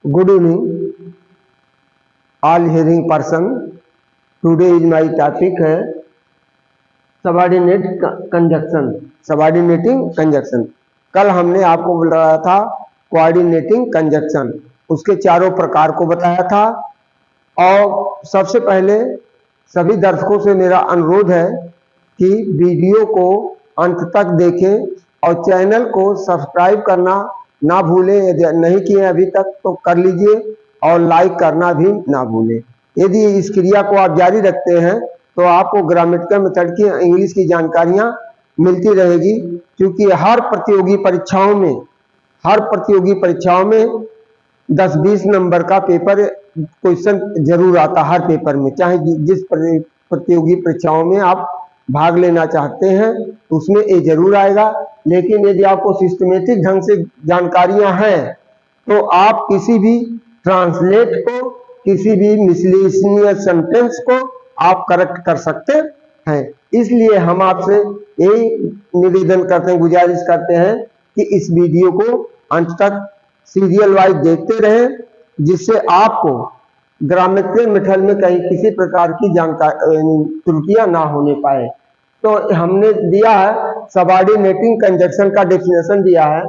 Good evening, all hearing person. Today is my topic है subordinate conjunction, subordinating conjunction. कल हमने आपको बताया था कोऑर्डिनेटिंग कंजक्शन, उसके चारों प्रकार को बताया था। और सबसे पहले सभी दर्शकों से मेरा अनुरोध है कि वीडियो को अंत तक देखें और चैनल को सब्सक्राइब करना ना भूलें। यदि नहीं किए अभी तक तो कर लीजिए और लाइक करना भी ना भूलें। यदि इस क्रिया को आप जारी रखते हैं तो आपको ग्रामेटिकल मेथड की इंग्लिश की जानकारियां मिलती रहेगी, क्योंकि हर प्रतियोगी परीक्षाओं में 10-20 नंबर का पेपर क्वेश्चन जरूर आता हर पेपर में। चाहे जिस प्रतियोगी परीक्षाओं में आप भाग लेना चाहते हैं उसमें ये जरूर आएगा। लेकिन यदि आपको सिस्टमेटिक ढंग से जानकारियां हैं तो आप किसी भी ट्रांसलेट को, किसी भी मिसलेनियस सेंटेंस को आप करेक्ट कर सकते हैं। इसलिए हम आपसे यही निवेदन करते हैं, गुजारिश करते हैं कि इस वीडियो को अंत तक सीरियल वाइज देखते रहें, जिससे आपको ग्रामेटिकल मेथड में कहीं किसी प्रकार की जानकारी त्रुटियां ना होने पाए। तो हमने दिया है सबॉर्डिनेटिंग कंजक्शन का डेफिनेशन दिया है।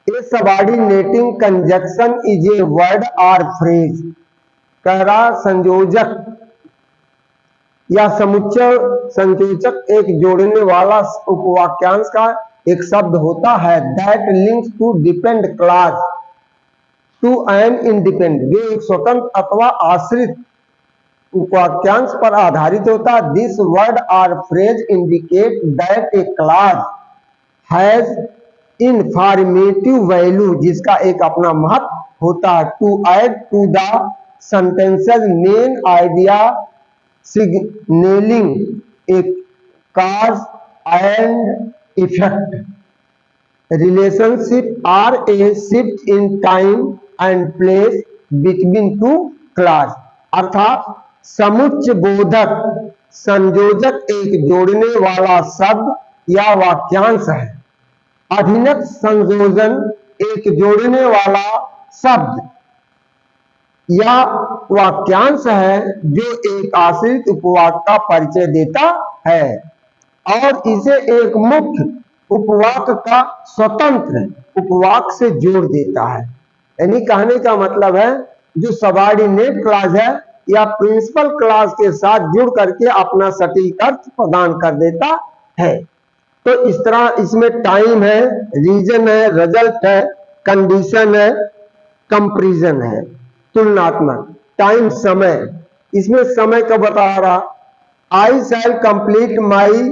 A subordinating conjunction is a word और फ्रेज। कह रहा संयोजक या समुच्चय संयोजक एक जोड़ने वाला उपवाक्यांश का एक शब्द होता है that links to depend clause to an independent, जो एक स्वतंत्र अथवा आश्रित उपवाक्यांश पर आधारित होता है। दिस वर्ड और phrase indicate that a clause has informative value, जिसका एक अपना महत्व होता है। To add to the sentences main idea signalling a cause and effect relationship or a shift in time and place between two class। अर्थात समुच्चय बोधक संयोजक एक जोड़ने वाला शब्द या वाक्यांश है। अभिन्नत संयोजन एक जोड़ने वाला शब्द या वाक्यांश है जो एक आश्रित उपवाक का परिचय देता है और इसे एक मुख्य उपवाक का स्वतंत्र उपवाक से जोड़ देता है। यानी कहने का मतलब है जो सबॉर्डिनेट क्लॉज है या प्रिंसिपल क्लॉज के साथ जुड़ करके अपना सटीक अर्थ प्रदान कर देता है। तो इस तरह इसमें टाइम है, रीजन है, रिजल्ट है, कंडीशन है, कंपैरिजन है, तुलनात्मक। टाइम समय, इसमें समय का बता रहा I shall complete my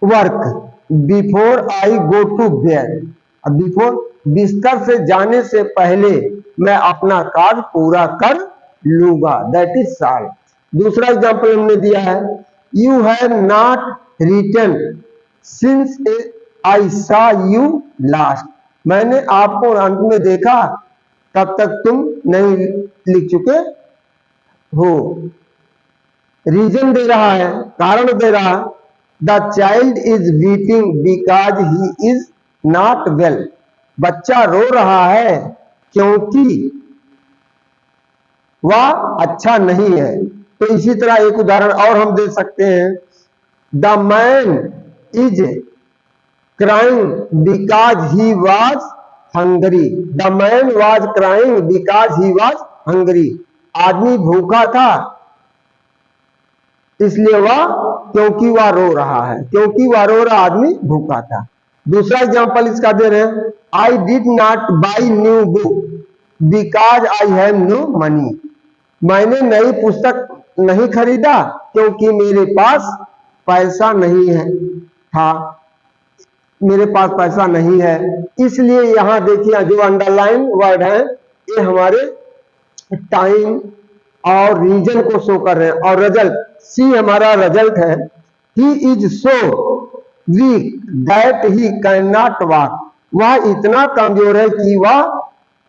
work before I go to bed. अब बिफोर बिस्तर से जाने से पहले मैं अपना कार्य पूरा कर लूंगा, दैट इज शैल। दूसरा एग्जांपल हमने दिया है you have not written since I saw you last. मैंने आपको अंत में देखा तब तक तुम नहीं लिख चुके हो। रीजन दे रहा है, कारण दे रहा है। The child is weeping because he is not well. बच्चा रो रहा है क्योंकि वह अच्छा नहीं है। तो इसी तरह एक उदाहरण और हम दे सकते हैं the man is crying because he was Hungary. The man was crying because he was Hungary. आदमी भूखा था इसलिए वह क्योंकि वह रो रहा है, क्योंकि वह रो रहा आदमी भूखा था। दूसरा एग्जांपल इसका दे रहे हैं I did not buy new book because I have no money. मैंने नई पुस्तक नहीं खरीदा क्योंकि मेरे पास पैसा नहीं है था, मेरे पास पैसा नहीं है। इसलिए यहां देखिए जो अंडरलाइन वर्ड है ये हमारे टाइम और रीजन को शो कर रहे हैं। और रिजल्ट सी हमारा रिजल्ट है he is so weak that he can not walk. वह इतना कमजोर है कि वह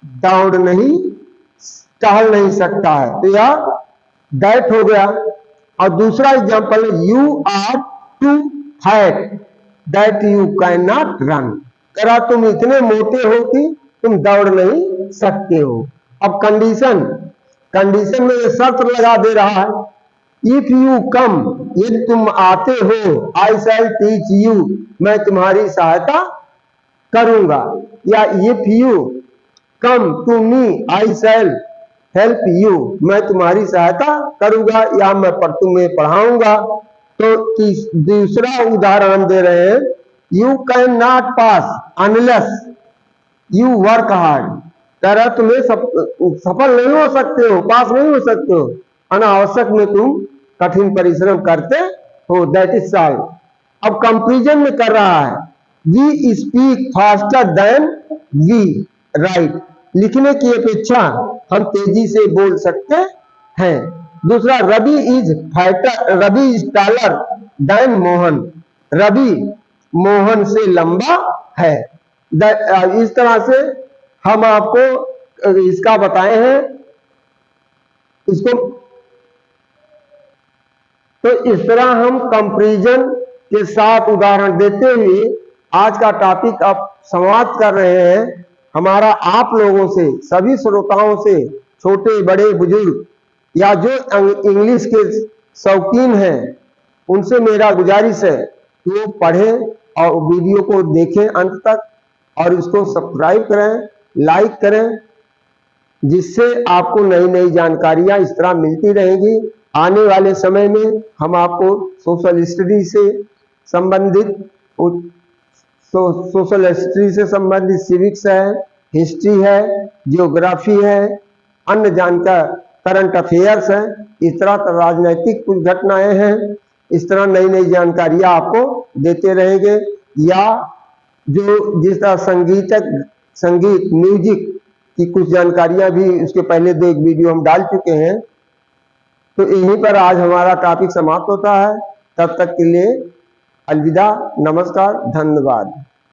दौड़ नहीं, टहल नहीं सकता है। तो यह दैट हो गया। और दूसरा example you are too fat that you can not run. करा तुम इतने मोटे हो कि तुम दौड़ नहीं सकते हो। अब कंडीशन में ये शर्त लगा दे रहा है, इफ यू कम, यदि तुम आते हो, आई शैल टीच यू, मैं तुम्हारी सहायता करूंगा। या if you come to me, I shall help you, मैं तुम्हारी सहायता करूंगा या मैं तुम्हें पढ़ाऊंगा। तो दूसरा उदाहरण दे रहे हैं, you can not pass unless you work hard, कह रहा तुम्हें सफल नहीं हो सकते हो, पास नहीं हो सकते हो, अनावश्यक में तुम कठिन परिश्रम करते हो, दैट इज ऑल। अब कंपेरिजन में कर रहा है, we speak faster than we write, लिखने की अपेक्षा हम तेजी से बोल सकते हैं। दूसरा, Ravi is taller than Mohan, Ravi Mohan से लंबा है। इस तरह से हम आपको इसका बताए हैं इसको। तो इस तरह हम कंपैरिजन के साथ उदाहरण देते हुए आज का टॉपिक अब समाप्त कर रहे हैं। हमारा आप लोगों से, सभी श्रोताओं से, छोटे बड़े बुजुर्ग या जो इंग्लिश के शौकीन हैं, उनसे मेरा गुजारिश है कि वो पढ़ें और वीडियो को देखें अंत तक और इसको सब्सक्राइब करें, लाइक करें, जिससे आपको नई नई जानकारियां इस तरह मिलती रहेंगी। आने वाले समय में हम आपको सोशल स्टडी से संबंधित सिविक्स है, हिस्ट्री है, जियोग्राफी है, अन्य जानकार करंट अफेयर्स है, इस तरह राजनीतिक कुछ घटनाएं हैं, इस तरह नई नई जानकारियां आपको देते रहेंगे। या जो जिस तरह संगीत म्यूजिक की कुछ जानकारियां भी उसके पहले दो एक वीडियो हम डाल चुके हैं। तो यहीं पर आज हमारा टॉपिक समाप्त होता है। तब तक के लिए अलविदा, नमस्कार, धन्यवाद।